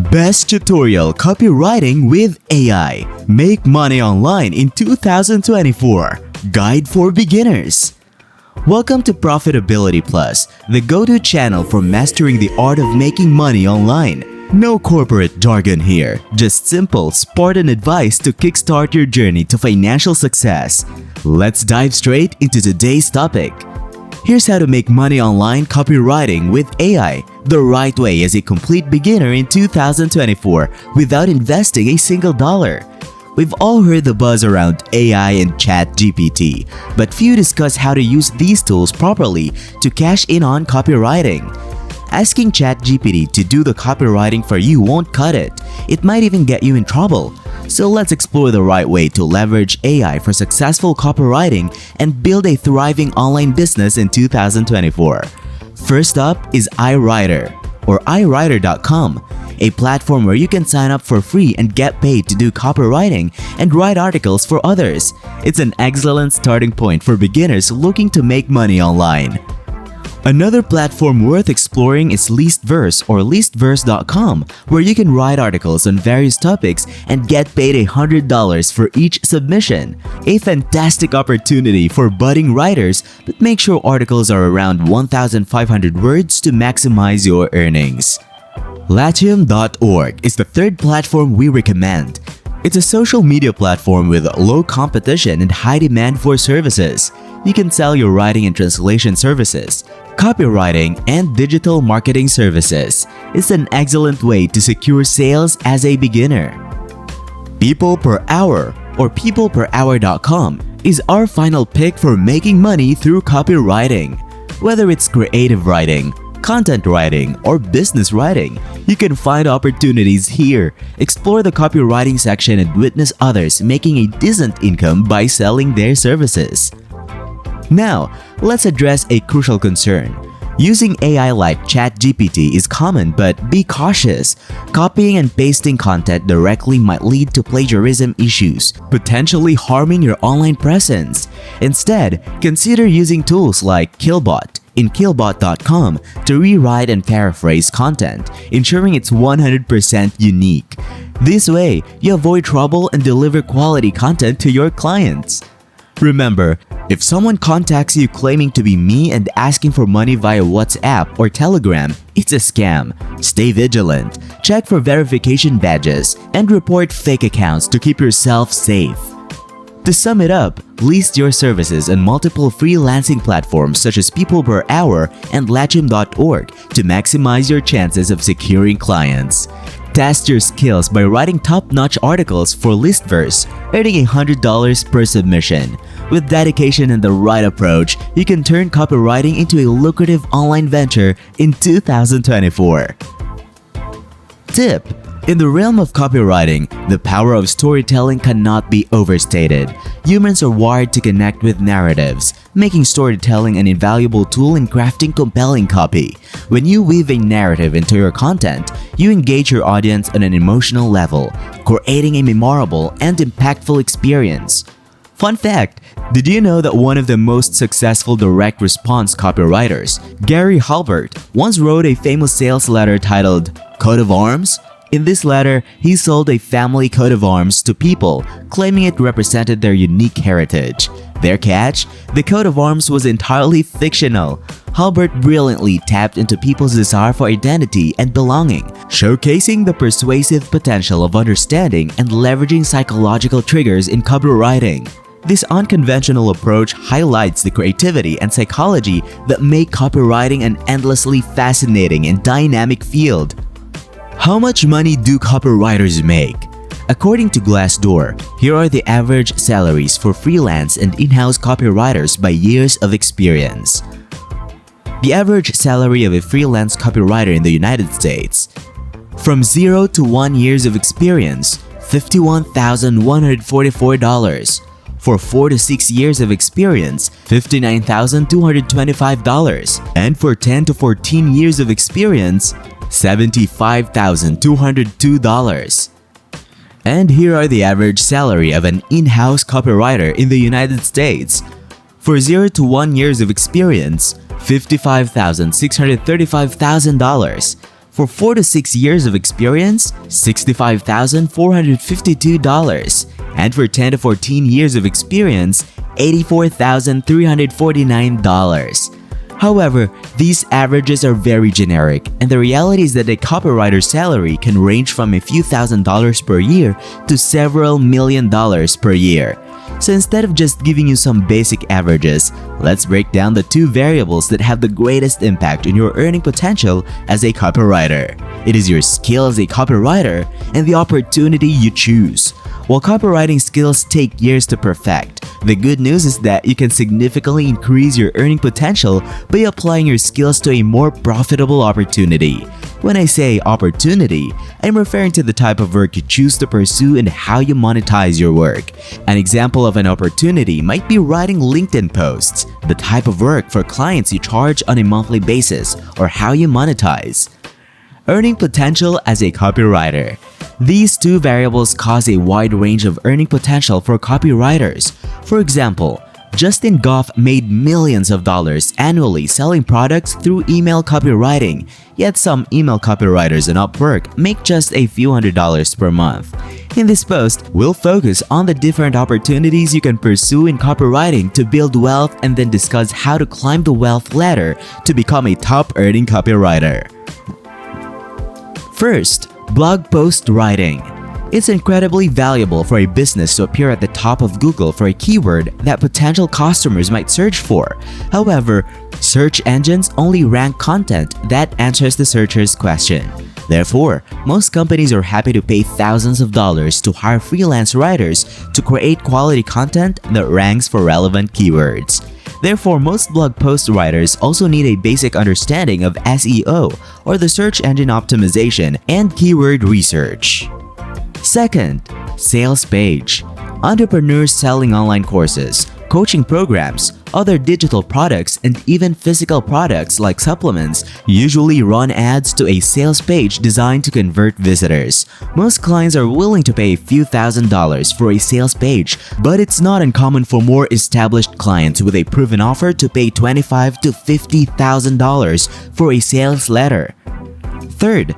Best Tutorial Copywriting with AI. Make money online in 2024. Guide for beginners. Welcome to Profitability Plus, the go-to channel for mastering the art of making money online. No corporate jargon here, just simple, Spartan advice to kickstart your journey to financial success. Let's dive straight into today's topic. Here's how to make money online copywriting with AI the right way as a complete beginner in 2024 without investing a single dollar. We've all heard the buzz around AI and ChatGPT, but few discuss how to use these tools properly to cash in on copywriting. Asking ChatGPT to do the copywriting for you won't cut it. It might even get you in trouble. So let's explore the right way to leverage AI for successful copywriting and build a thriving online business in 2024. First up is iWriter or iWriter.com, a platform where you can sign up for free and get paid to do copywriting and write articles for others. It's an excellent starting point for beginners looking to make money online. Another platform worth exploring is Listverse or listverse.com, where you can write articles on various topics and get paid $100 for each submission. A fantastic opportunity for budding writers, but make sure articles are around 1,500 words to maximize your earnings. Latium.org is the third platform we recommend. It's a social media platform with low competition and high demand for services. You can sell your writing and translation services, copywriting, and digital marketing services. It's an excellent way to secure sales as a beginner. People Per Hour or peopleperhour.com is our final pick for making money through copywriting. Whether it's creative writing, content writing, or business writing, you can find opportunities here. Explore the copywriting section and witness others making a decent income by selling their services. Now, let's address a crucial concern. Using AI like ChatGPT is common, but be cautious. Copying and pasting content directly might lead to plagiarism issues, potentially harming your online presence. Instead, consider using tools like Killbot in Killbot.com to rewrite and paraphrase content, ensuring it's 100% unique. This way, you avoid trouble and deliver quality content to your clients. Remember, if someone contacts you claiming to be me and asking for money via WhatsApp or Telegram, it's a scam. Stay vigilant, check for verification badges, and report fake accounts to keep yourself safe. To sum it up, list your services on multiple freelancing platforms such as People Per Hour and Latium.org to maximize your chances of securing clients. Test your skills by writing top-notch articles for Listverse, earning $100 per submission. With dedication and the right approach, you can turn copywriting into a lucrative online venture in 2024. Tip: in the realm of copywriting, the power of storytelling cannot be overstated. Humans are wired to connect with narratives, making storytelling an invaluable tool in crafting compelling copy. When you weave a narrative into your content, you engage your audience on an emotional level, creating a memorable and impactful experience. Fun fact, did you know that one of the most successful direct response copywriters, Gary Halbert, once wrote a famous sales letter titled Coat of Arms? In this letter, he sold a family coat of arms to people, claiming it represented their unique heritage. Their catch? The coat of arms was entirely fictional. Halbert brilliantly tapped into people's desire for identity and belonging, showcasing the persuasive potential of understanding and leveraging psychological triggers in copywriting. This unconventional approach highlights the creativity and psychology that make copywriting an endlessly fascinating and dynamic field. How much money do copywriters make? According to Glassdoor, here are the average salaries for freelance and in-house copywriters by years of experience. The average salary of a freelance copywriter in the United States: from 0 to 1 years of experience, $51,144. For 4 to 6 years of experience, $59,225. And for 10 to 14 years of experience, $75,202. And here are the average salary of an in-house copywriter in the United States. For 0 to 1 years of experience, $55,635. For 4 to 6 years of experience, $65,452. And for 10 to 14 years of experience, $84,349. However, these averages are very generic, and the reality is that a copywriter's salary can range from a few $1,000s per year to several $1,000,000 per year. So instead of just giving you some basic averages, let's break down the two variables that have the greatest impact on your earning potential as a copywriter. It is your skill as a copywriter and the opportunity you choose. While copywriting skills take years to perfect, the good news is that you can significantly increase your earning potential by applying your skills to a more profitable opportunity. When I say opportunity, I'm referring to the type of work you choose to pursue and how you monetize your work. An example of an opportunity might be writing LinkedIn posts, the type of work for clients you charge on a monthly basis, or how you monetize. Earning potential as a copywriter. These two variables cause a wide range of earning potential for copywriters. For example, Justin Goff made millions of dollars annually selling products through email copywriting, yet some email copywriters on Upwork make just a few $100s per month. In this post, we'll focus on the different opportunities you can pursue in copywriting to build wealth and then discuss how to climb the wealth ladder to become a top-earning copywriter. First, blog post writing. It's incredibly valuable for a business to appear at the top of Google for a keyword that potential customers might search for. However, search engines only rank content that answers the searcher's question. Therefore, most companies are happy to pay thousands of dollars to hire freelance writers to create quality content that ranks for relevant keywords. Therefore, most blog post writers also need a basic understanding of SEO, or the search engine optimization, and keyword research. Second, sales page. Entrepreneurs selling online courses, coaching programs, other digital products, and even physical products like supplements usually run ads to a sales page designed to convert visitors. Most clients are willing to pay a few $1,000s for a sales page, but it's not uncommon for more established clients with a proven offer to pay $25,000 to $50,000 for a sales letter. Third,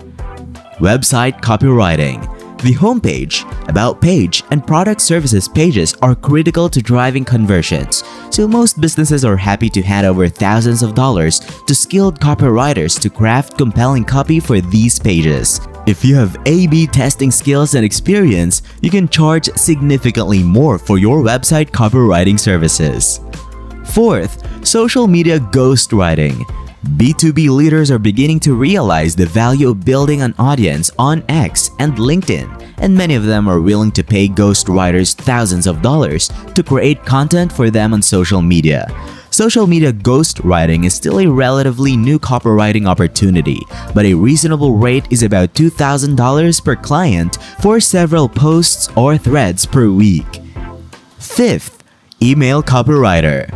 website copywriting. The homepage, about page, and product services pages are critical to driving conversions, so most businesses are happy to hand over thousands of dollars to skilled copywriters to craft compelling copy for these pages. If you have A/B testing skills and experience, you can charge significantly more for your website copywriting services. Fourth, social media ghostwriting. B2B leaders are beginning to realize the value of building an audience on X and LinkedIn, and many of them are willing to pay ghostwriters thousands of dollars to create content for them on social media. Social media ghostwriting is still a relatively new copywriting opportunity, but a reasonable rate is about $2,000 per client for several posts or threads per week. Fifth, email copywriter.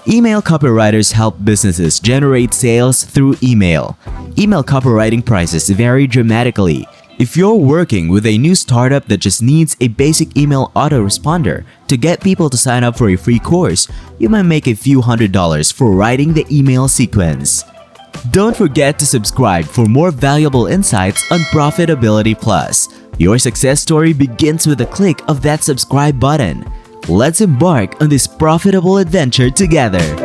Email copywriters help businesses generate sales through email. Email copywriting prices vary dramatically. If you're working with a new startup that just needs a basic email autoresponder to get people to sign up for a free course, you might make a few $100s for writing the email sequence. Don't forget to subscribe for more valuable insights on Profitability Plus. Your success story begins with a click of that subscribe button. Let's embark on this profitable adventure together.